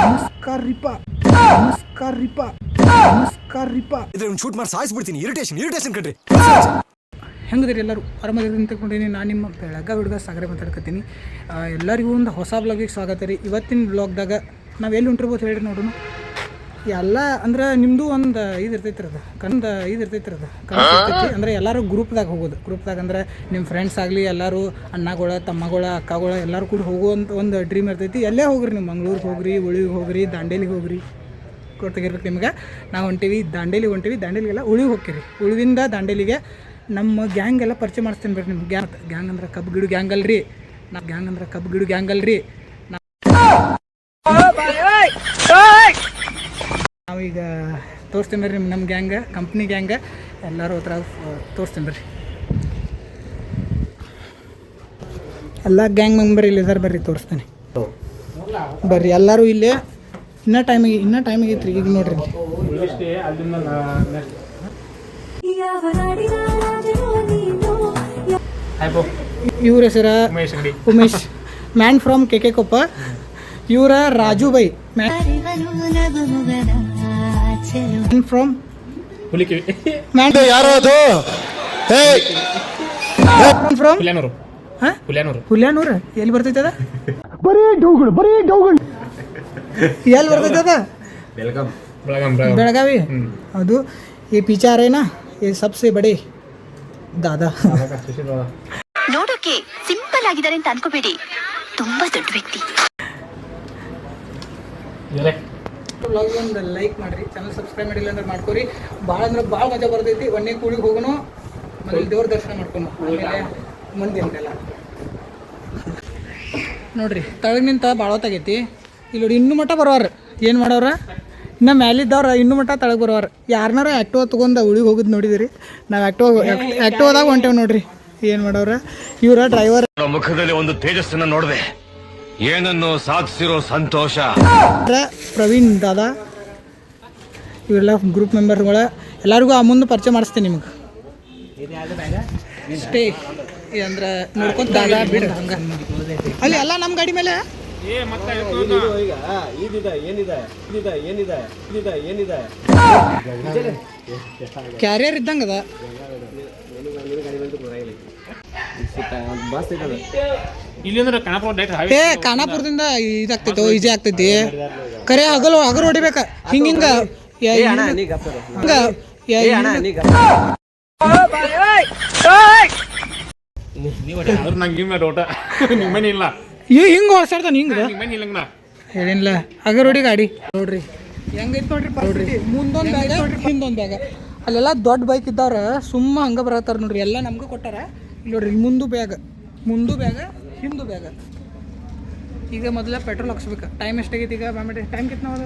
ನಮಸ್ಕಾರ ರೀಪ ಇದ್ರ ಶೂಟ್ ಮಾಡಿ ಸಾಯಿಸ್ಬಿಡ್ತೀನಿ. ಇರಿಟೇಷನ್ ಕಣ್ರಿ. ಹೆಂಗದ್ರಿ ಎಲ್ಲರೂ ಆರಾಮಾಗಿರಿ ಅಂತಕೊಂಡಿನಿ. ನಾನು ನಿಮ್ಮ ಬೆಳಗ್ಗೆ ಹುಡುಗ ಸಾಗರ ಮಾತಾಡ್ಕತ್ತೀನಿ. ಎಲ್ಲರಿಗೂ ಒಂದು ಹೊಸ ಬ್ಲಾಗಿಗೆ ಸ್ವಾಗತ ರೀ. ಇವತ್ತಿನ ಬ್ಲಾಗ್ದಾಗ ನಾವು ಎಲ್ಲಿ ಹೊಂಟಿರ್ಬೋದು ಹೇಳ್ರಿ ನೋಡೋಣ. ಎಲ್ಲ ಅಂದ್ರೆ ನಿಮ್ಮದು ಒಂದು ಇದು ಇರ್ತೈತಿ ಅದು ಕನಸು ಅಂದರೆ ಎಲ್ಲರೂ ಗ್ರೂಪ್ದಾಗ ಹೋಗೋದು. ಗ್ರೂಪ್ದಾಗ ಅಂದ್ರೆ ನಿಮ್ಮ ಫ್ರೆಂಡ್ಸ್ ಆಗಲಿ ಎಲ್ಲರೂ ಅಣ್ಣಗಳ ತಮ್ಮಗಳ ಅಕ್ಕಗಳ ಎಲ್ಲರೂ ಕೂಡ ಹೋಗುವಂಥ ಒಂದು ಡ್ರೀಮ್ ಇರ್ತೈತಿ. ಎಲ್ಲೇ ಹೋಗ್ರಿ, ನೀವು ಮಂಗ್ಳೂರಿಗೆ ಹೋಗ್ರಿ, ಉಳಿಗೆ ಹೋಗ್ರಿ, ದಾಂಡೇಲಿಗೆ ಹೋಗ್ರಿ, ಗೊತ್ತಾಗಿರ್ಬೇಕು ನಿಮ್ಗೆ. ನಾವು ದಾಂಡೇಲಿಗೆಲ್ಲ ಉಳಿಗೆ ಹೋಗ್ತೀರಿ. ಉಳಿವಿಂದ ದಾಂಡೇಲಿಗೆ ನಮ್ಮ ಗ್ಯಾಂಗ್ ಎಲ್ಲ ಪರಿಚಯ ಮಾಡಿಸ್ತೀನಿ ಬರ್ರಿ ನಿಮ್ಗೆ. ಗ್ಯಾಂಗ್ ಅಂದ್ರೆ ಕಬ್ಬು ಗಿಡು ಗ್ಯಾಂಗ್ ಅಲ್ರಿ. ನಾವೀಗ ತೋರಿಸ್ತೀನಿ ಬರ್ರಿ ನಮ್ಮ ಗ್ಯಾಂಗ್, ಕಂಪ್ನಿ ಗ್ಯಾಂಗ್ ಎಲ್ಲರೂ ಹತ್ರ ತೋರಿಸ್ತೀನಿ ಬರ್ರಿ. ಎಲ್ಲ ಗ್ಯಾಂಗ್ ಮೆಂಬರ್ ಇಲ್ಲಿ ಇದಾರೆ ಬರ್ರಿ, ತೋರಿಸ್ತೀನಿ ಬರ್ರಿ. ಎಲ್ಲರೂ ಇಲ್ಲೇ ಇನ್ನೂ ಟೈಮಿಗೆ ಐತ್ರಿ. ಈಗ ನೋಡ್ರಿ ಇವ್ರ ಹೆಸರ Umesh, man from K Koppa. ಇವರ ರಾಜು ಬೈ, ಮ್ಯಾನ್ ಫ್ರಮ್ ಹುಲ್ಯಾನೂರು. ಎಲ್ಲಿ ಬರ್ತೈತೆ ಅದ? ಬರೀ ಡೌಗಳು ಎಲ್ಲಿ ಬರ್ತೈತೆ ಅದ? ಬೆಳಗಾವಿ. ಅದು ಈ ಪಿಚಾರ ಏನಾ ये सबसे बड़े दादा. ನೋಡೋಕೆ ಸಿಂಪಲ್ ಆಗಿದ್ದಾರೆ ಅಂತ ಅನ್ಕೋಬೇಡಿ, ತುಂಬಾ ದೊಡ್ಡ ವ್ಯಕ್ತಿ. ವ್ಲಾಗ್ ಒಂದು ಲೈಕ್ ಮಾಡಿರಿ, ಚಾನಲ್ ಸಬ್ಸ್ಕ್ರೈಬ್ ಮಾಡಿಲ್ಲ ಅಂದ್ರೆ ಮಾಡ್ಕೊರಿ. ಭಾಳ ಮಜಾ ಬರ್ತೈತಿ. ಒಂದೇ ಕೂಳಿಗೆ ಹೋಗೋಣ, ಆಮೇಲೆ ದೇವ್ರ ದರ್ಶನ ಮಾಡ್ಕೊಂಡು ಆಮೇಲೆ ಮಂದಿ ಅಂತೆಲ್ಲ ನೋಡ್ರಿ. ತಳಗ್ ನಿಂತ ಭಾಳ ಹೊತ್ತಾಗೈತಿ. ಇಲ್ಲಿ ನೋಡಿ ಇನ್ನೂ ಮಟ್ಟ ಬರೋರು ಏನು ಮಾಡೋರ, ಇನ್ನು ಮ್ಯಾಲಿದ್ದವ್ರು ಇನ್ನೂ ಮಟ್ಟ ತಳಗೆ ಬರೋರು. ಯಾರನ್ನಾರ ಆ್ಯಕ್ಟಿವ್ ತೊಗೊಂಡು ಉಳಿಗೆ ಹೋಗೋದು ನೋಡಿದಿರಿ. ನಾವು ಆ್ಯಕ್ಟಿವ್ದಾಗ ಹೊಂಟೇವು ನೋಡ್ರಿ. ಏನು ಮಾಡೋರ ಇವರ ಡ್ರೈವರ್. ಮುಖದಲ್ಲಿ ಒಂದು ತೇಜಸ್ಸನ್ನು ನೋಡಿದೆ, ಏನನ್ನು ಸಾಧಿಸಿರೋ ಸಂತೋಷ. ಪ್ರವೀಣ್ ದಾದಾ, ಇವರೆಲ್ಲ ಗ್ರೂಪ್ ಮೆಂಬರ್ಗಳ. ಎಲ್ಲರಿಗೂ ಆ ಮುಂದೆ ಪರಿಚಯ ಮಾಡಿಸ್ತೀನಿ ನಿಮಗೆ. ಸ್ಟೇ ಅಂದ್ರೆ ನೋಡ್ಕೊಂತ ದಾದಾ ಬಿಡ್ರಿ ಹಂಗೆ. ಅಲ್ಲಿ ಎಲ್ಲ ನಮ್ಮ ಗಾಡಿ ಮೇಲೆ ಕ್ಯಾರಿಯರ್ ಇದ್ದಂಗೆ ಅದ. ಖಾನಾಪುರದಿಂದ ಇದಾಗ್ತೈತಿ, ಈಜಿ ಆಗ್ತೈತಿ. ಕರೆ ಹಗಲು ಹೊಡಿಬೇಕ ಹಿಂಗ ಹಿಂಗ ಹೊಡ್ಸಾಡ್ತಾನ ಹಿಂಗ ಹೇಳಿಲ್ಲ. ಹಗರ್ ಹೊಡಿ ಗಾಡಿ ನೋಡ್ರಿ ಹೆಂಗೈತಿ ನೋಡ್ರಿ. ಮುಂದೊಂದು ಬ್ಯಾಗ ಹಿಂದೊಂದು ಬ್ಯಾಗ. ಅಲ್ಲೆಲ್ಲ ದೊಡ್ಡ ಬೈಕ್ ಇದ್ದವ್ರ ಸುಮ್ಮ ಹಂಗೆ ಬರತ್ತಾರ ನೋಡ್ರಿ. ಎಲ್ಲ ನಮ್ಗೆ ಕೊಟ್ಟಾರ. ಇಲ್ಲಿ ನೋಡ್ರಿ ಮುಂದು ಬ್ಯಾಗ ಹಿಂದು ಬ್ಯಾಗ. ಈಗ ಮೊದಲ ಪೆಟ್ರೋಲ್ ಹಾಕ್ಸ್ಬೇಕು. ಟೈಮ್ ಎಷ್ಟಾಗೈತಿ ಈಗ? ಟೈಮ್ ಕಿತ್ನ ಹೋದ?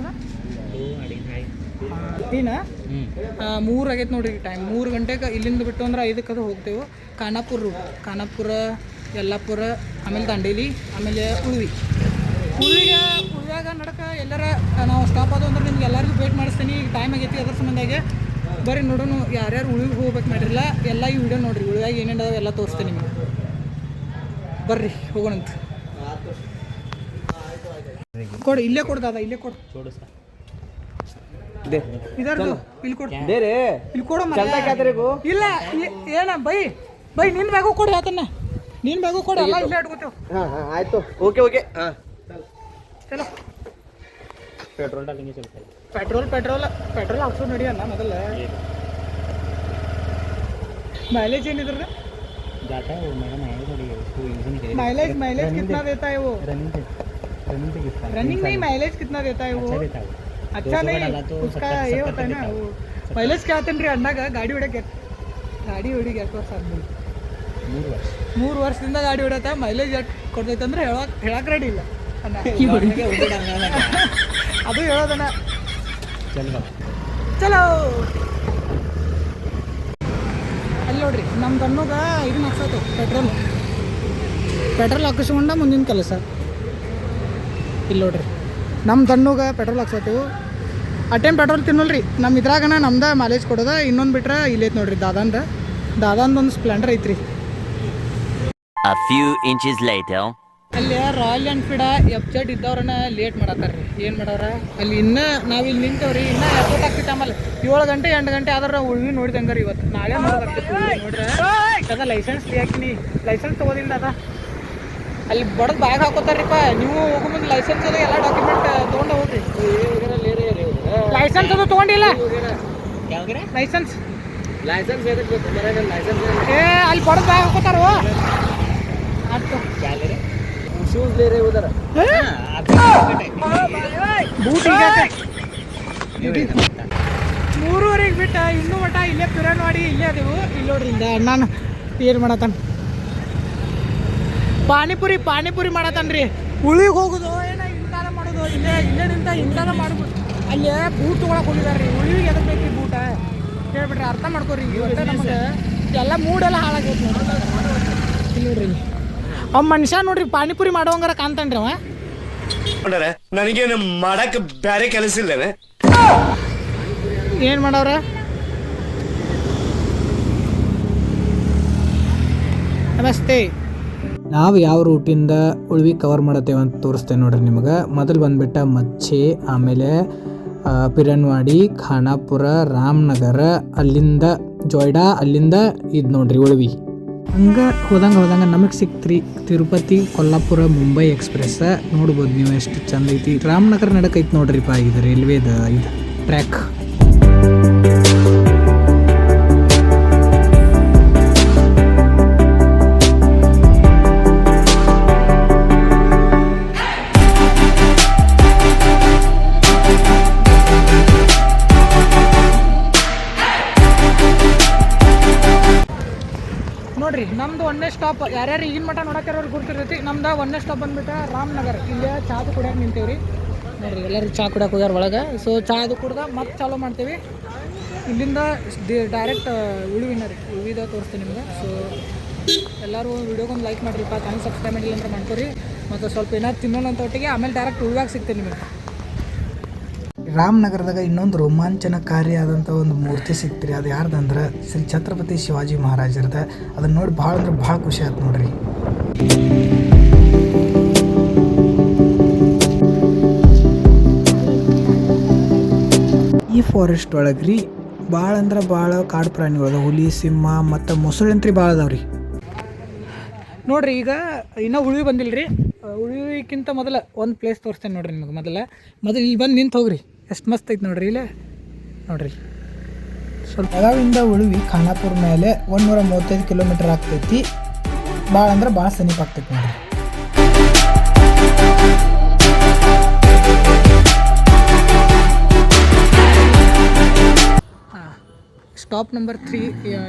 3 ಆಗೈತೆ ನೋಡ್ರಿ ಟೈಮ್. 3 ಗಂಟೆಗೆ ಇಲ್ಲಿಂದ ಬಿಟ್ಟು ಅಂದ್ರೆ 5ಕ್ಕೆ ಅದು ಹೋಗ್ತೇವೆ. ಖಾನಾಪುರ, ಯಲ್ಲಾಪುರ, ಆಮೇಲೆ ದಾಂಡೇಲಿ, ಆಮೇಲೆ ಉಳಿಯಾಗ ನಡಕ ಎಲ್ಲರ ನಾವು ಸ್ಟಾಪ್ ಆದವು ಅಂದ್ರೆ ನಿಮ್ಗೆ ಎಲ್ಲರಿಗೂ ವೇಟ್ ಮಾಡಿಸ್ತೀನಿ. ಈಗ ಟೈಮ್ ಆಗೈತಿ, ಅದ್ರ ಸಂಬಂಧಾಗೆ ಬರ್ರಿ ನೋಡೋಣ. ಯಾರ್ಯಾರು ಉಳಿಗೆ ಹೋಗ್ಬೇಕು ಮಾಡಿರಲ್ಲ ಎಲ್ಲ ಈ ವಿಡಿಯೋ ನೋಡ್ರಿ. ಉಳಿಯಾಗ ಏನೇನು ಅದಾವೆ ಎಲ್ಲ ತೋರಿಸ್ತೀನಿ ನಿಮಗೆ. ಬರ್ರಿ ಹೋಗೋಣಂತ. ಕೊಡು, ಇಲ್ಲೇ ಕೊಡು ದಾದಾ, ಇಲ್ಲೇ ಕೊಡು. ಇದರ್ದು ಇಲ್ಲಿ ಕೊಡು, ಇಲ್ಲಿ ಕೊಡು. ಇಲ್ಲ ಏನ ಬೈ ನಿನ್ ಬ್ಯಾಗು ಕೊಡು. ಯಾಕನ್ನ ನಿನ್ ಬ್ಯಾಗು ಕೊಡು, ಎಲ್ಲ ಇಲ್ಲೇ ಇಟ್ಕೋತೇವೆ. ಆಯ್ತು, ಓಕೆ. ಚಲೋ. ಪೆಟ್ರೋಲ್ ಹಾಕ್ಸೋ ನಡಿ ಅಣ್ಣ. ಮೊದಲ ಮೈಲೇಜ್ ಏನಿದ್ರ? माइलेज कितना देता है वो? रनिंग नहीं, माइलेज कितना देता है वो? अच्छा नहीं, उसका ये होता है ना वो माइलेज क्या आता है अण्णाಗ ಗಾಡಿ ಹೊಡಿಗೆ 2 ವರ್ಷ ಆದ್ಮೇಲೆ 3 ವರ್ಷದಿಂದ ಗಾಡಿ ಹೊಡತ್ತ. ಮೈಲೇಜ್ ಎಷ್ಟು ಕೊಡ್ತೈತೆ ಅಂದ್ರೆ ಹೇಳಕ್ಕೆ ರೆಡಿ ಇಲ್ಲ ಅಣ್ಣ. ಅದು ಹೇಳೋದಣ್ಣ. ಚಲೋ ಅಲ್ಲಿ ನೋಡ್ರಿ ನಮ್ಮ ತನ್ನಗ ಇದನ್ನ ಹಾಕ್ಸೋದು ಪೆಟ್ರೋಲ್ ಹಾಕಿಸ್ಕೊಂಡ ಮುಂದಿನ ಕೆಲಸ. ಇಲ್ಲಿ ನೋಡ್ರಿ ನಮ್ಮ ತನ್ನಗ ಪೆಟ್ರೋಲ್ ಹಾಕ್ಸೋತೀವಿ. ಟೈಮ್ ಪೆಟ್ರೋಲ್ ತಿನ್ನಲ್ರಿ ನಮ್ಮ ಇದ್ರಾಗನ ನಮ್ದು ಮೈಲೇಜ್ ಕೊಡೋದ. ಇನ್ನೊಂದು ಬಿಟ್ರೆ ಇಲ್ಲೈತೆ ನೋಡ್ರಿ ದಾದಾಂದೊಂದು ಸ್ಪ್ಲೆಂಡರ್ ಐತ್ರಿ. A few inches later. ಅಲ್ಲಿ ರಾಯಲ್ ಎನ್ಫೀಲ್ಡ್ ಎಫ್ಜೆಡ್ ಇದ್ದವ್ರನ್ನ ಲೇಟ್ ಮಾಡತ್ತಾರ ರೀ. ಏನು ಮಾಡವ್ರ ಅಲ್ಲಿ ಇನ್ನೂ ನಾವಿಲ್ಲಿ ನಿಂತೇವ್ರಿ, ಇನ್ನೂ ಎಷ್ಟೊತ್ತಾಗ್ತಿತ್ತು ಆಮೇಲೆ 7 ಗಂಟೆ 8 ಗಂಟೆ ಆದ್ರೆ ಉಳ್ವಿ ನೋಡಿದಂಗೆ ರೀ. ಇವತ್ತು ನಾಳೆ ನೋಡೋದಾಗ್ತಿತ್ತು ನೋಡ್ರಿ. ಅದ ಲೈಸೆನ್ಸ್ ಹಾಕಿನಿ, ಲೈಸೆನ್ಸ್ ತೊಗೋದಿಲ್ಲ ಅದ ಅಲ್ಲಿ ಬಡದು ಬ್ಯಾಗ್ ಹಾಕೋತಾರ್ರಿಪ್ಪ. ನೀವು ಹೋಗೋ ಮುಂದೆ ಲೈಸೆನ್ಸ್ ಅದು ಎಲ್ಲ ಡಾಕ್ಯುಮೆಂಟ್ ತೊಗೊಂಡು ಹೋಗ್ರಿ. ಲೈಸೆನ್ಸ್ ಅದು ತೊಗೊಂಡಿಲ್ಲ, ಲೈಸೆನ್ಸ್ ಏ ಅಲ್ಲಿ ಬಡದು ಬ್ಯಾಗ್ ಹಾಕೋತಾರ. ಆಯ್ತು ಬೂಟ್ ಈಗ 3:30 ಬಿಟ್ಟು ಇನ್ನೂ ಮಟ್ಟ ಇಲ್ಲೇ ಪಿರನ್ವಾಡಿ ಇಲ್ಲೇ ಅದೆವು. ಇಲ್ಲಿ ನೋಡ್ರಿ ಇಂದ ನಾನು ಏನು ಮಾಡತ್ತಾನ, ಪಾನಿಪುರಿ ಮಾಡತ್ತಾನ್ರಿ. ಉಳಿಗೆ ಹೋಗೋದು ಏನೋ ಇಂಥದ ಮಾಡೋದು, ಇಲ್ಲೇ ನಿಂತ ಇಂಥದ ಮಾಡೋದು. ಅಲ್ಲಿ ಬೂಟ್ ತೊಗೊಳಕ್ಕೆ ಹೋಗಿದಾರೆ ರೀ. ಉಳಿವಿಗೆ ಎದಕ್ಕೆ ಬೇಕು ಬೂಟ ಹೇಳ್ಬಿಟ್ರಿ, ಅರ್ಥ ಮಾಡ್ಕೊರಿ. ಇವತ್ತು ನಮಗೆ ಎಲ್ಲ ಮೂಡೆಲ್ಲ ಹಾಳಾಗೈತೆ ಇಲ್ಲಿ ನೋಡ್ರಿ. ಅವ ಮನುಷ್ಯ ನೋಡ್ರಿ ಪಾನಿಪುರಿ ಮಾಡೋಂಗಾರ ಕಾಣ್ತಾನ್ರಿ ಅವ. ನನಗೇನು ಮಾಡಕ್ಕೆ ಬೇರೆ ಕೆಲಸ ಇಲ್ಲವೇ? ಏನು ಮಾಡವ್ರ ನಮಸ್ತೆ. ನಾವು ಯಾವ ರೂಟಿಂದ ಉಳ್ವಿ ಕವರ್ ಮಾಡತ್ತೇವೆ ಅಂತ ತೋರಿಸ್ತೇವೆ ನೋಡ್ರಿ ನಿಮ್ಗೆ. ಮೊದಲು ಬಂದುಬಿಟ್ಟ ಮಚ್ಚೆ, ಆಮೇಲೆ ಪಿರನ್ವಾಡಿ, ಖಾನಾಪುರ, ರಾಮನಗರ, ಅಲ್ಲಿಂದ ಜೊಯ್ಡಾ, ಅಲ್ಲಿಂದ ಇದು ನೋಡ್ರಿ ಉಳ್ವಿ. ಹಂಗೆ ಹೋದಂಗೆ ನಮಗೆ ಸಿಕ್ತ್ರಿ ತಿರುಪತಿ, ಕೊಲ್ಲಾಪುರ, ಮುಂಬೈ ಎಕ್ಸ್ಪ್ರೆಸ್. ನೋಡ್ಬೋದು ನೀವು ಎಷ್ಟು ಚಂದ ಐತಿ. ರಾಮನಗರ ನಡಕೈತಿ ನೋಡ್ರಿಪ್ಪ, ಇದು ರೈಲ್ವೇದ ಇದು ಟ್ರ್ಯಾಕ್. ನೋಡ್ರಿ ನಮ್ದು 1ನೇ ಸ್ಟಾಪ್. ಯಾರ್ಯಾರು ಈಗಿನ ಮಠ ನೋಡೋಕ್ಕಿರೋರು ಗುರ್ತಿರ್ತೈತಿ. ನಮ್ದು 1ನೇ ಸ್ಟಾಪ್ ಬಂದ್ಬಿಟ್ಟು ರಾಮನಗರ. ಇಲ್ಲೇ ಚಾದು ಕುಡಿಯೋಕೆ ನಿಂತೀವ್ರಿ. ನೋಡ್ರಿ ಎಲ್ಲರೂ ಚಹಾ ಕುಡಿಯೋಕೆ ಹೋಗ್ಯಾರ ಒಳಗೆ. ಸೊ ಚಾದು ಕುಡ್ದ ಮತ್ತೆ ಚಾಲೂ ಮಾಡ್ತೀವಿ. ಇಲ್ಲಿಂದ ಡೈರೆಕ್ಟ್ ಉಳಿವಿನ ರೀ, ಉಳಿದ ತೋರಿಸ್ತೀನಿ ನಿಮ್ಗೆ. ಸೊ ಎಲ್ಲರೂ ವೀಡಿಯೋಗೊಂದು ಲೈಕ್ ಮಾಡಿರಿಪ್ಪ, ಚಾನಲ್ ಸಬ್ಸ್ಕ್ರೈಬ್ ಮಾಡಿಲ್ಲ ಅಂತ ಮಾಡ್ಕೊರಿ. ಮತ್ತು ಸ್ವಲ್ಪ ಏನಾದ್ರು ತಿನ್ನೋಣ ಅಂತ ಒಟ್ಟಿಗೆ ಆಮೇಲೆ ಡೈರೆಕ್ಟ್ ಉಳಿವಾಗ ಸಿಗ್ತೀನಿ ನಿಮಗೆ. ರಾಮನಗರದಾಗ ಇನ್ನೊಂದು ರೋಮಾಂಚನಕಾರಿ ಆದಂಥ ಒಂದು ಮೂರ್ತಿ ಸಿಗ್ತೀರಿ. ಅದು ಯಾರ್ದಂದ್ರೆ ಶ್ರೀ ಛತ್ರಪತಿ ಶಿವಾಜಿ ಮಹಾರಾಜರದ. ಅದನ್ನ ನೋಡಿ ಭಾಳ ಅಂದ್ರೆ ಭಾಳ ಖುಷಿ ಆಯ್ತು ನೋಡ್ರಿ. ಈ ಫಾರೆಸ್ಟ್ ಒಳಗೆ ರೀ ಭಾಳ ಅಂದ್ರೆ ಭಾಳ ಕಾಡು ಪ್ರಾಣಿಗಳು, ಹುಲಿ, ಸಿಂಹ ಮತ್ತು ಮೊಸಳೆಂತ್ರಿ ಭಾಳ ಅದಾವ್ರಿ. ನೋಡ್ರಿ ಈಗ ಇನ್ನೂ ಉಳಿವಿ ಬಂದಿಲ್ಲ ರೀ. ಉಳಿವಿಕ್ಕಿಂತ ಮೊದಲು ಒಂದು ಪ್ಲೇಸ್ ತೋರಿಸ್ತೇನೆ ನೋಡ್ರಿ ನಿಮಗೆ. ಮೊದಲು ಇಲ್ಲಿ ಬಂದು ನಿಂತು ಹೋಗ್ರಿ, ಎಷ್ಟು ಮಸ್ತ್ ಐತೆ ನೋಡ್ರಿ. ಇಲ್ಲೇ ನೋಡ್ರಿ ಸ್ವಲ್ಪ ಬೆಳಗಾವಿಯಿಂದ ಉಳಿವಿ ಖಾನಾಪುರ ಮೇಲೆ 135 ಕಿಲೋಮೀಟರ್ ಆಗ್ತೈತಿ. ಭಾಳ ಅಂದ್ರೆ ಭಾಳ ಸಮೀಪ ಆಗ್ತೈತಿ ನೋಡ್ರಿ. Stop number 3.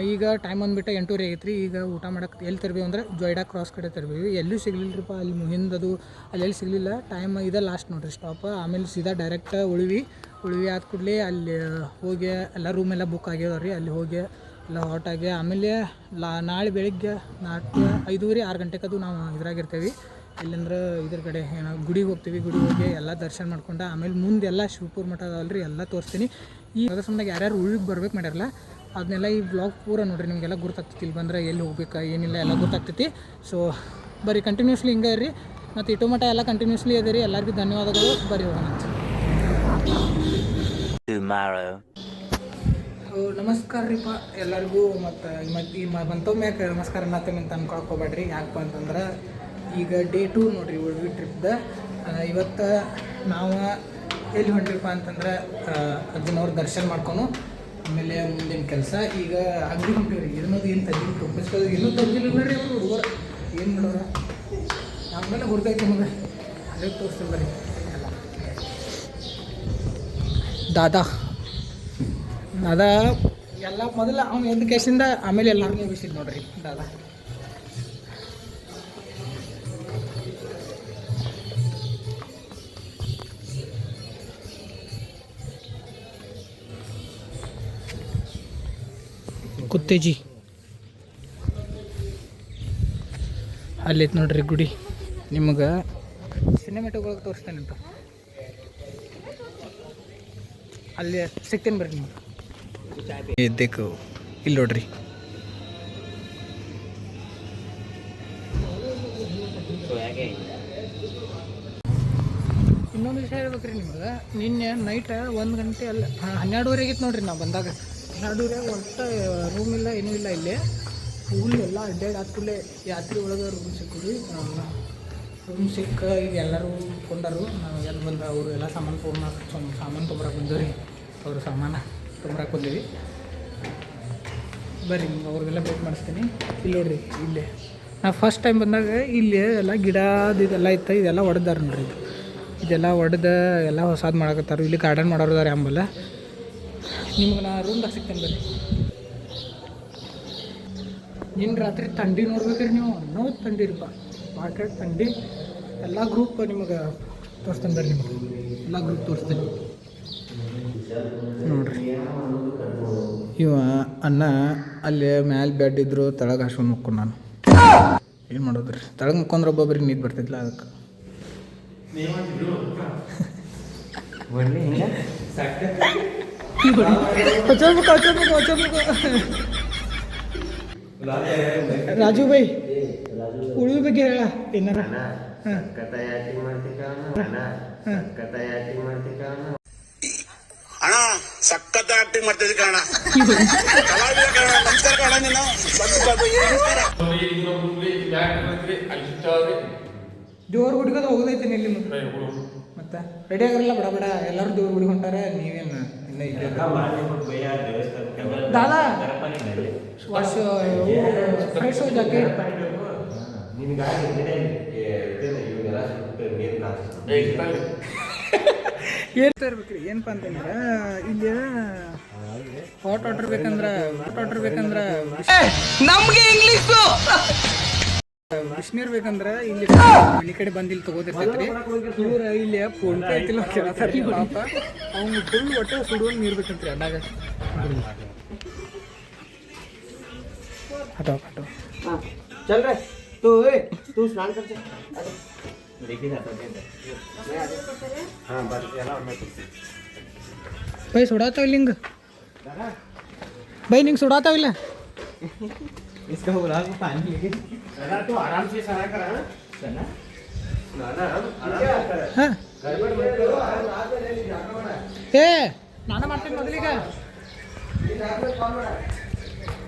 ಈಗ ಟೈಮ್ ಬಂದುಬಿಟ್ಟು 8:30 ಆಗೈತೆ ರೀ. ಈಗ ಊಟ ಮಾಡೋಕ್ಕೆ ಎಲ್ಲಿ ತರ್ಬೀವಿ ಅಂದ್ರೆ ಜೊಯ್ಡಾ ಕ್ರಾಸ್ ಕಡೆ ತರ್ಬೀವಿ. ಎಲ್ಲೂ ಸಿಗಲಿಲ್ಲರಿಪ್ಪ ಅಲ್ಲಿ ಹಿಂದದು ಅಲ್ಲೆಲ್ಲಿ ಸಿಗಲಿಲ್ಲ. ಟೈಮ್ ಇದೆ ಲಾಸ್ಟ್ ನೋಡ್ರಿ ಸ್ಟಾಪ್. ಆಮೇಲೆ ಸೀದಾ ಡೈರೆಕ್ಟ್ ಉಳಿವಿ ಆದ ಕೂಡಲೇ ಅಲ್ಲಿ ಹೋಗಿ ಎಲ್ಲ ರೂಮ್ ಎಲ್ಲ ಬುಕ್ ಆಗ್ಯಾವ ರೀ. ಅಲ್ಲಿ ಹೋಗಿ ಎಲ್ಲ ಹೊರಟಾಗಿ ಆಮೇಲೆ ನಾಳೆ ಬೆಳಿಗ್ಗೆ 5:30 6 ಗಂಟೆಗದು ನಾವು ಇದ್ರಾಗಿರ್ತೀವಿ. ಇಲ್ಲಂದ್ರೆ ಇದ್ರ ಕಡೆ ಏನೋ ಗುಡಿಗೆ ಹೋಗ್ತೀವಿ. ಗುಡಿಗೆ ಹೋಗಿ ಎಲ್ಲ ದರ್ಶನ ಮಾಡ್ಕೊಂಡು ಆಮೇಲೆ ಮುಂದೆಲ್ಲ ಶಿವಪುರ ಮಠ ಅದಾವಲ್ರಿ, ಎಲ್ಲ ತೋರಿಸ್ತೀನಿ. ಈ ಸಮಯದಾಗ ಯಾರ್ಯಾರು ಉಳಿಗೆ ಬರ್ಬೇಕು ಮಾಡ್ಯಾರಲ್ಲ ಅದನ್ನೆಲ್ಲ ಈ ಬ್ಲಾಗ್ ಪೂರ ನೋಡ್ರಿ, ನಿಮಗೆಲ್ಲ ಗುರ್ತಾಗ್ತೈತಿ. ಇಲ್ಲಿ ಬಂದ್ರೆ ಎಲ್ಲಿ ಹೋಗ್ಬೇಕು ಏನಿಲ್ಲ ಎಲ್ಲ ಗೊತ್ತಾಗ್ತೈತಿ. ಸೊ ಬರೀ ಕಂಟಿನ್ಯೂಸ್ಲಿ ಹಿಂಗೆ ರೀ. ಮತ್ತು ಇಟೋ ಮಠ ಎಲ್ಲ ಕಂಟಿನ್ಯೂಸ್ಲಿ ಇದೆ ರೀ. ಎಲ್ಲರಿಗೂ ಧನ್ಯವಾದಗಳು. ಬರೀ ಹೋಗೋಣ. ನಮಸ್ಕಾರ ರೀಪ್ಪ ಎಲ್ಲರಿಗೂ. ಮತ್ತು ಈ ಮತ್ತೊಮ್ಮೆ ನಮಸ್ಕಾರ ಅನ್ನತ್ತೇನೆ ಅಂತ ಅನ್ಕೊಳಕ್ಕೆ ಹೋಗ್ಬೇಡ್ರಿ. ಯಾಕಪ್ಪ ಅಂತಂದ್ರೆ ಈಗ ಡೇ 2 ನೋಡ್ರಿ ಉಳ್ವಿ ಟ್ರಿಪ್ದ. ಇವತ್ತು ನಾವು ಎಲ್ಲಿ ಹೊಂಟ್ರಿಪ್ಪ ಅಂತಂದ್ರೆ ಅಜ್ಜನವ್ರ ದರ್ಶನ ಮಾಡ್ಕೊಂಡು ಆಮೇಲೆ ಮುಂದಿನ ಕೆಲಸ. ಈಗ ಅಂಗಡಿ ಹೊಂಟಿವ್ರಿ. ಏನೋದು ಏನು ತಂದಿಲ್ಲ, ಟೊಪ್ಪಿಸ್ಕೋದು ಏನೂ ತಂದಿಲ್ಲ ನೋಡ್ರಿ. ಅವರು ಹುಡುಗರು ಏನು ಮಾಡೋರ ಆಮೇಲೆ ಗುರ್ತೈತೆ ನಮಗೆ. ಅದೇ ತೋರಿಸ್ತೀನಿ ಬರ್ರಿ. ದಾದಾ ಎಲ್ಲ ಮೊದಲ ಅವ್ನು ಎದ್ದು ಕೇಸಿಂದ ಆಮೇಲೆ ಎಲ್ಲರೂ ಮುಗಿಸಿದ್ ನೋಡ್ರಿ ದಾದಾ. ಕುತ್ತೇಜಿ ಅಲ್ಲೈತೆ ನೋಡ್ರಿ ಗುಡಿ. ನಿಮಗೆ ಸಿನಿಮೆಟೊಳಗೆ ತೋರಿಸ್ತೇನೆ ಅಂತ ಅಲ್ಲಿ ಸಿಗ್ತೇನೆ ಬರ್ರಿ ನಿಮ್ಗೆ. ದೇಕು ಇಲ್ಲಿ ನೋಡ್ರಿ. ವಿಷಯ ಹೇಳ್ಬೇಕ್ರಿ ನಿಮ್ಗೆ. ನಿನ್ನೆ ನೈಟ್ 1 ಗಂಟೆ ಅಲ್ಲ 12:30 ಆಗಿತ್ತು ನೋಡ್ರಿ ನಾವು ಬಂದಾಗ. 12:30 ಒಟ್ಟು ರೂಮ್ ಇಲ್ಲ ಏನೂ ಇಲ್ಲ ಇಲ್ಲಿ. ಫುಲ್ ಎಲ್ಲ ಅಡ್ಡಾಡಿ ಆದ್ಕೂಡಲೇ ಯಾತ್ರೆ ಒಳಗೆ ರೂಮ್ ಸಿಕ್ಕಿದ್ವಿ. ರೂಮ್ ಸಿಕ್ಕ ಈಗ ಎಲ್ಲರೂ ಕೊಂಡರು. ನಾವು ಎಲ್ಲಿ ಬಂದ ಅವರು ಎಲ್ಲ ಸಾಮಾನು ತೊಗೊಂಬರಕ್ಕೆ ಬಂದವು ರೀ. ಅವರು ಸಾಮಾನು ತೊಗೊಂಬರಕ್ಕೆ ಬಂದೀವಿ. ಬರ್ರಿ ನಿಮ್ಗೆ ಅವ್ರಿಗೆಲ್ಲ ಭೇಟಿ ಮಾಡಿಸ್ತೀನಿ. ಇಲ್ಲಿ ನೋಡ್ರಿ, ಇಲ್ಲೇ ನಾವು ಫಸ್ಟ್ ಟೈಮ್ ಬಂದಾಗ ಇಲ್ಲಿ ಎಲ್ಲ ಗಿಡದ ಇದೆಲ್ಲ ಇತ್ತು. ಇದೆಲ್ಲ ಹೊಡೆದಾರ ನೋಡ್ರಿ. ಇದೆಲ್ಲ ಹೊಡೆದು ಎಲ್ಲ ಹೊಸಾದು ಮಾಡಕತ್ತಾರ. ಇಲ್ಲಿ ಗಾರ್ಡನ್ ಮಾಡೋರು ಇದಾರೆ ಅಂಬಲ್ಲ. ನಿಮ್ಗೆ ನಾ ರೂಮ್ದಾಗ ಸಿಗ್ತೇನೆ ಬರ್ರಿ. ನಿನ್ನ ರಾತ್ರಿ ಥಂಡಿ ನೋಡ್ಬೇಕ್ರಿ ನೀವು. ಅನ್ನೋ ಥಂಡಿ ಇರಪ್ಪ, ಮಾರ್ಕೆಟ್ ಥಂಡಿ. ಎಲ್ಲ ಗ್ರೂಪ್ ನಿಮಗೆ ತೋರಿಸ್ತೇನೆ ಬರ್ರಿ. ನಿಮ್ಗೆ ಎಲ್ಲ ಗ್ರೂಪ್ ತೋರಿಸ್ತೇನೆ ನೋಡ್ರಿ. ಇವ ಅನ್ನ ಅಲ್ಲಿ ಮ್ಯಾಲೆ ಬೆಡ್ ಇದ್ರು ತೆಳಗೆ ಹಾಸ್ಕೊಂಡು ಮುಕ್ಕೊಂಡು ನಾನು ಏನು ಮಾಡೋದ್ರಿ. ತೆಳಗೆ ಮುಕ್ಕೊಂಡ್ರೆ ಒಬ್ಬೊಬ್ರಿಗೆ ನೀರು ಬರ್ತಿದ್ಲ. ಅದಕ್ಕೆ ರಾಜು ಬೈ ಉಳಿದ ಬಗ್ಗೆ ಹೇಳ ಏನಾರ. ಅಣ್ಣ ಸಖತ್ ಆಕ್ಟಿಂಗ್ ಮಾಡ್ತಿದ್ದೆ ಕಾರಣ ನಮಸ್ಕಾರ ಕಾರಣ ನೀನು ದೇವ್ರ ಗುಡಿಗೆ ಹೋಗೋದೈತೆ ಇಲ್ಲಿ ಮತ್ತೆ ರೆಡಿ ಆಗಿರಲ್ಲ ಬಡ ಬಡ ಎಲ್ಲರೂ ದೇವ್ರ ಗುಡಿಗೆ ಹೊಂಟಾರೆ. ನೀವೇನು ಇನ್ನ ಇದೆ ದಾದಾ ವಾಶ್ ಫ್ರೆಶ್ ಜಾಕೆ ಏನು ತರ್ಬೇಕ್ರಿ. ಏನಪ್ಪ ಅಂತಂದ್ರೆ ಇಲ್ಲಿ ಹಾಟ್ ವಾಟರ್ ಬೇಕಂದ್ರೆ ನಮ್ಗೆ ಇಂಗ್ಲೀಷು ಬಿಸಿನೀರು ಬೇಕಂದ್ರೆ ಇಲ್ಲಿ ಮನೆ ಕಡೆ ಬಂದು ಇಲ್ಲಿ ತೊಗೋದಿರ್ತೈತ್ರಿ. ಇವ್ರು ಇಲ್ಲಿ ಫೋನ್ ಪೇ ಐತಿಲ್ಲ ಕೇಳತ್ತಾರ ಪಾಪ. ಅವ್ನು ಫುಲ್ ಒಟ್ಟು ಸುಡುವಂಗೆ ನೀರು ಬೇಕಂತ್ರಿ ಅಡ್ಡಾಗ. ಹಟೋ चल रहे तू स्नान कर हाँ भाई सुड़ाता हो लिंग भाई निंग सुड़ाता हो इसका बोला को पानी लेके तू आराम से सारा कर ना हाँ ए नाना ಮಾಡ್ತೀನಿ ಮೊದಲಿಗೆ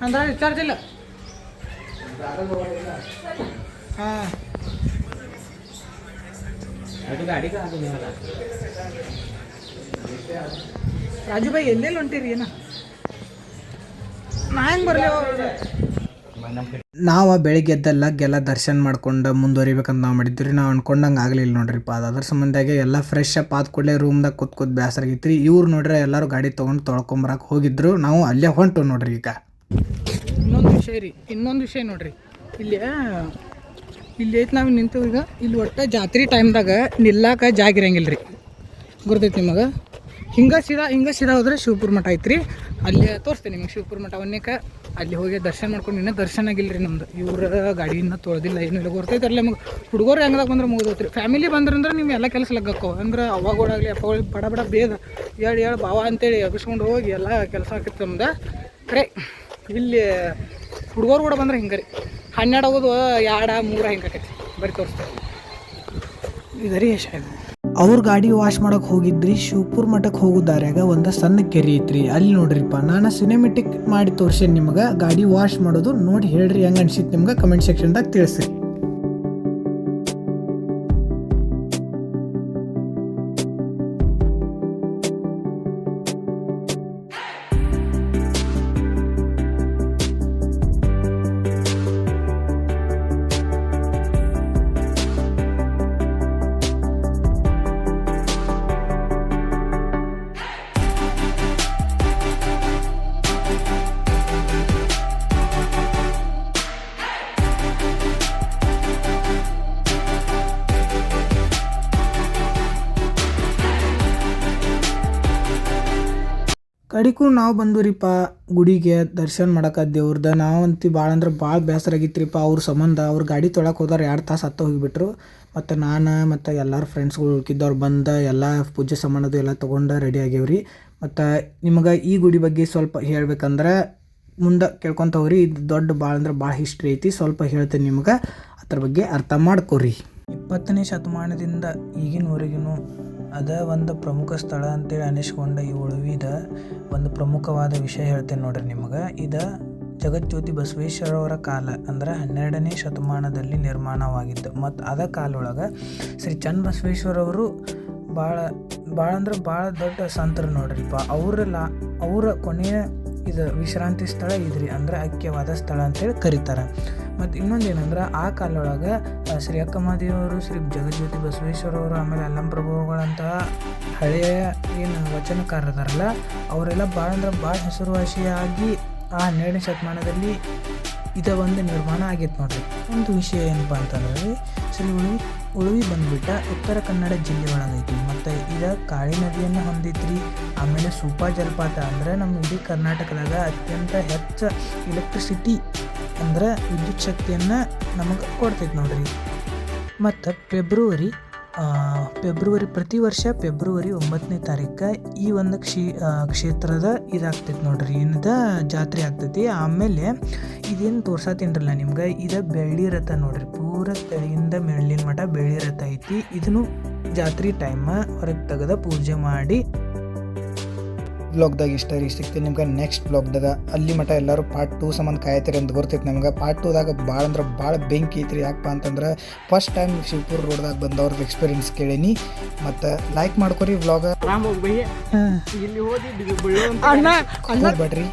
ಅಂದ್ರೆ ಚಾರ್ಜ್ ಇಲ್ಲ. हाँ गाड़ी का आगे वाला ರಾಜು ಭಾಯಿ ಎಲ್ಲೆಲ್ಲಿ ಹೊಂಟಿರಿ ಏನ ನಾ ಹೆಂಗೆ ಬರಲಿ. ನಾವು ಬೆಳಿಗ್ಗೆ ಎದ್ದೆಲ್ಲ ದರ್ಶನ ಮಾಡ್ಕೊಂಡು ಮುಂದುವರಿಬೇಕಂತ ನಾವು ಮಾಡಿದ್ವಿ. ನಾವು ಅನ್ಕೊಂಡಂಗೆ ಆಗಲಿಲ್ಲ ನೋಡ್ರಿಪ್ಪ. ಅದ್ರ ಸಂಬಂಧಾಗೆ ಎಲ್ಲ ಫ್ರೆಶ್ ಅಪ್ ಆದ ಕೂಡಲೇ ರೂಮ್ದಾಗ ಕೂತ್ ಬೇಸರ ಆಗೈತ್ರಿ. ಇವ್ರು ನೋಡ್ರಿ ಎಲ್ಲರೂ ಗಾಡಿ ತೊಗೊಂಡು ತೊಳ್ಕೊಂಬರಕ್ಕೆ ಹೋಗಿದ್ರು. ನಾವು ಅಲ್ಲೇ ಹೊಂಟು ನೋಡ್ರಿ. ಈಗ ಇನ್ನೊಂದು ವಿಷಯ ನೋಡ್ರಿ. ಇಲ್ಲಿ ಐತೆ ನಾವು ನಿಂತು. ಈಗ ಇಲ್ಲಿ ಒಟ್ಟು ಜಾತ್ರೆ ಟೈಮ್ದಾಗ ನಿಲ್ಲಾಕ ಜಾಗ ಇರಂಗಿಲ್ಲ ರೀ. ಗೊತ್ತೈತಿ ನಿಮಗೆ. ಹಿಂಗೆ ಸೀದಾ ಹೋದ್ರೆ ಶಿವಪುರ ಮಠ ಐತ್ರಿ. ಅಲ್ಲಿ ತೋರಿಸ್ತೇನೆ ನಿಮಗೆ ಶಿವಪುರ ಮಠ ಒನ್ನೇಕ. ಅಲ್ಲಿ ಹೋಗಿ ದರ್ಶನ ಮಾಡ್ಕೊಂಡು ಇನ್ನೂ ದರ್ಶನ ಆಗಿಲ್ಲ ರೀ ನಮ್ದು. ಇವ್ರ ಗಾಡಿಯಿಂದ ತೊಳೆದಿಲ್ಲ ಏನೂ ಇಲ್ಲ. ಗೊತ್ತೈತಲ್ಲ ನಿಮಗೆ. ಹುಡುಗರು ಹೆಂಗದಾಗ ಬಂದ್ರೆ ಮುಗಿದೋತ್ರಿ. ಫ್ಯಾಮಿಲಿ ಬಂದ್ರಂದ್ರೆ ನೀವು ಎಲ್ಲ ಕೆಲಸ ಲಗ್ಗಕ್ಕೋ ಅಂದ್ರೆ ಅವಾಗೋಡಾಗಲಿ ಅಪ್ಪಗಳು ಬಡ ಬೇಗ ಹೇಳಿ ಬಾವ ಅಂತೇಳಿ ಎಬ್ಬಿಸ್ಕೊಂಡು ಹೋಗಿ ಎಲ್ಲ ಕೆಲಸ ಆಕಿತ್ತು ನಮ್ದು. ಕರೆ ಇಲ್ಲಿ ಹುಡುಗರು ಕೂಡ ಬಂದ್ರೆ ಹಿಂಗೆ ರೀ. 12 ಆಗೋದು 2 3 ಹಿಂಗೆ ಆಕೈತಿ. ಬರೀ ತೋರಿಸ್ತೇವೆ ಇದು ರೀ. ಅವ್ರ ಗಾಡಿ ವಾಶ್ ಮಾಡಕ್ಕೆ ಹೋಗಿದ್ರಿ. ಶಿವಪುರ ಮಠಕ್ಕೆ ಹೋಗೋ ದಾರ್ಯಾಗ ಒಂದು ಸಣ್ಣ ಕೆರೆ ಐತ್ರಿ. ಅಲ್ಲಿ ನೋಡ್ರಿಪ್ಪ ನಾನು ಸಿನಿಮೆಟಿಕ್ ಮಾಡಿ ತೋರ್ಸೇನಿ ನಿಮ್ಗೆ. ಗಾಡಿ ವಾಶ್ ಮಾಡೋದು ನೋಡಿ ಹೇಳ್ರಿ ಹೆಂಗೆ ಅನ್ಸಿತ್ತು ನಿಮ್ಗೆ ಕಮೆಂಟ್ ಸೆಕ್ಷನ್ದಾಗ ತಿಳಿಸ್ರಿ. ಕಡಿಗೂ ನಾವು ಬಂದ್ರಿಪ್ಪ ಗುಡಿಗೆ ದರ್ಶನ ಮಾಡಕ್ಕೆ ದೇವ್ರದ್ದು. ನಾವಂತೂ ಭಾಳ ಅಂದ್ರೆ ಭಾಳ ಬೇಸರ ಆಗಿತ್ರಿಪ್ಪ ಅವ್ರ ಸಂಬಂಧ. ಅವ್ರ ಗಾಡಿ ತೊಳಕ್ಕೆ ಹೋದಾರ 2 ತಾಸು ಹತ್ತ ಹೋಗಿಬಿಟ್ರು. ಮತ್ತು ನಾನು ಮತ್ತು ಎಲ್ಲರ ಫ್ರೆಂಡ್ಸ್ಗಳು ಉಳ್ಕಿದ್ದವ್ರು ಬಂದು ಎಲ್ಲ ಪೂಜೆ ಸಾಮಾನದು ಎಲ್ಲ ತೊಗೊಂಡು ರೆಡಿ ಆಗ್ಯಾವ್ರಿ. ಮತ್ತು ನಿಮಗೆ ಈ ಗುಡಿ ಬಗ್ಗೆ ಸ್ವಲ್ಪ ಹೇಳ್ಬೇಕಂದ್ರೆ ಮುಂದೆ ಕೇಳ್ಕೊತ ಹೋಗ್ರಿ. ಇದು ದೊಡ್ಡ ಭಾಳ ಅಂದ್ರೆ ಭಾಳ ಹಿಸ್ಟ್ರಿ ಐತಿ. ಸ್ವಲ್ಪ ಹೇಳ್ತೇನೆ ನಿಮ್ಗೆ, ಅದ್ರ ಬಗ್ಗೆ ಅರ್ಥ ಮಾಡ್ಕೊರಿ. 20ನೇ ಶತಮಾನದಿಂದ ಈಗಿನವರೆಗೂ ಅದ ಒಂದು ಪ್ರಮುಖ ಸ್ಥಳ ಅಂತೇಳಿ ಅನಿಸ್ಕೊಂಡ ಈ ಉಳುವಿದ ಒಂದು ಪ್ರಮುಖವಾದ ವಿಷಯ ಹೇಳ್ತೇನೆ ನೋಡ್ರಿ ನಿಮಗೆ. ಇದು ಜಗಜ್ಯೋತಿ ಬಸವೇಶ್ವರವರ ಕಾಲ ಅಂದ್ರೆ 12ನೇ ಶತಮಾನದಲ್ಲಿ ನಿರ್ಮಾಣವಾಗಿದ್ದು. ಮತ್ತು ಅದ ಕಾಲೊಳಗೆ ಶ್ರೀ ಚನ್ನಬಸವೇಶ್ವರವರು ಭಾಳ ದೊಡ್ಡ ಸಂತರು ನೋಡ್ರಿಪ್ಪ. ಅವರ ಕೊನೆಯ ಇದು ವಿಶ್ರಾಂತಿ ಸ್ಥಳ ಇದ್ರಿ, ಅಂದ್ರೆ ಐಕ್ಯವಾದ ಸ್ಥಳ ಅಂತೇಳಿ ಕರೀತಾರೆ. ಮತ್ತು ಇನ್ನೊಂದು ಏನಂದ್ರೆ ಆ ಕಾಲೊಳಗೆ ಶ್ರೀ ಅಕ್ಕಮಹಾದೇವರು, ಶ್ರೀ ಜಗಜ್ಯೋತಿ ಬಸವೇಶ್ವರವರು, ಆಮೇಲೆ ಅಲ್ಲಂಪ್ರಭುಗಳಂತಹ ಹಳೆಯ ಏನು ವಚನಕಾರರದಾರಲ್ಲ ಅವರೆಲ್ಲ ಭಾಳ ಹೆಸರುವಾಸಿಯಾಗಿ ಆ 12ನೇ ಶತಮಾನದಲ್ಲಿ ಇದು ಒಂದು ನಿರ್ಮಾಣ ಆಗೈತೆ ನೋಡ್ರಿ. ಒಂದು ವಿಷಯ ಏನಪ್ಪ ಅಂತಂದ್ರೆ ಶ್ರೀ ಉಳುವಿ ಬಂದ್ಬಿಟ್ಟು ಉತ್ತರ ಕನ್ನಡ ಜಿಲ್ಲೆ ಒಳಗೈತಿ. ಮತ್ತು ಇದು ಕಾಳಿ ನದಿಯನ್ನು ಹೊಂದೈತ್ರಿ. ಆಮೇಲೆ ಸೂಪಾ ಜಲಪಾತ ಅಂದ್ರೆ ನಮ್ಮ ಇಡೀ ಕರ್ನಾಟಕದಾಗ ಅತ್ಯಂತ ಹೆಚ್ಚು ಎಲೆಕ್ಟ್ರಿಸಿಟಿ ಅಂದ್ರೆ ವಿದ್ಯುತ್ ಶಕ್ತಿಯನ್ನು ನಮಗೆ ಕೊಡ್ತೈತೆ ನೋಡ್ರಿ. ಮತ್ತು ಫೆಬ್ರವರಿ ಪ್ರತಿ ವರ್ಷ ಫೆಬ್ರವರಿ 9ನೇ ತಾರೀಕು ಈ ಒಂದು ಕ್ಷೇತ್ರದ ಇದಾಗ್ತೈತೆ ನೋಡ್ರಿ, ಏನದ ಜಾತ್ರೆ ಆಗ್ತೈತಿ. ಆಮೇಲೆ ಇದೇನು ತೋರ್ಸತ್ತೀನರಲ್ಲ ನಿಮ್ಗೆ, ಇದು ಬೆಳ್ಳಿ ರಥ ನೋಡ್ರಿ, ಪೂರ ತೆಳಗಿಂದ ಮೆಳ್ಳಿನ ಮಠ ಬೆಳ್ಳಿ ರಥ ಐತಿ. ಇದನ್ನು ಜಾತ್ರೆ ಟೈಮ್ ಹೊರಗೆ ತೆಗೆದ ಪೂಜೆ ಮಾಡಿ. ಬ್ಲಾಗ್ದಾಗ ಇಷ್ಟ ಸಿಗ್ತೀನಿ ನಿಮ್ಗೆ ನೆಕ್ಸ್ಟ್ ಬ್ಲಾಗ್ದಾಗ. ಅಲ್ಲಿ ಮಟ್ಟ ಎಲ್ಲರೂ ಪಾರ್ಟ್ 2 ಸಂಬಂಧ ಕಾಯ್ತೀರಿ ಅಂತ ಗೊತ್ತೈತೆ ನಮ್ಗೆ. ಪಾರ್ಟ್ 2ದಾಗ ಭಾಳ ಬೆಂಕಿ ಐತ್ರಿ. ಯಾಕಪ್ಪ ಅಂತಂದ್ರೆ ಫಸ್ಟ್ ಟೈಮ್ ಶಿವಪುರ ರೋಡ್ದಾಗ ಬಂದವ್ರದ್ದು ಎಕ್ಸ್ಪೀರಿಯನ್ಸ್ ಕೇಳೀನಿ. ಮತ್ತು ಲೈಕ್ ಮಾಡ್ಕೊರಿ ವ್ಲಾಗ. ಇಲ್ಲಿ ಹೋದಿ ಬೇಡ್ರಿ,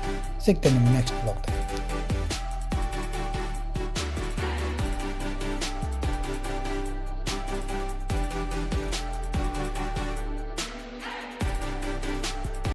ಸಿಗ್ತೇನೆ ನಿಮ್ಗೆ ನೆಕ್ಸ್ಟ್ ಬ್ಲಾಗ್ದಾಗ.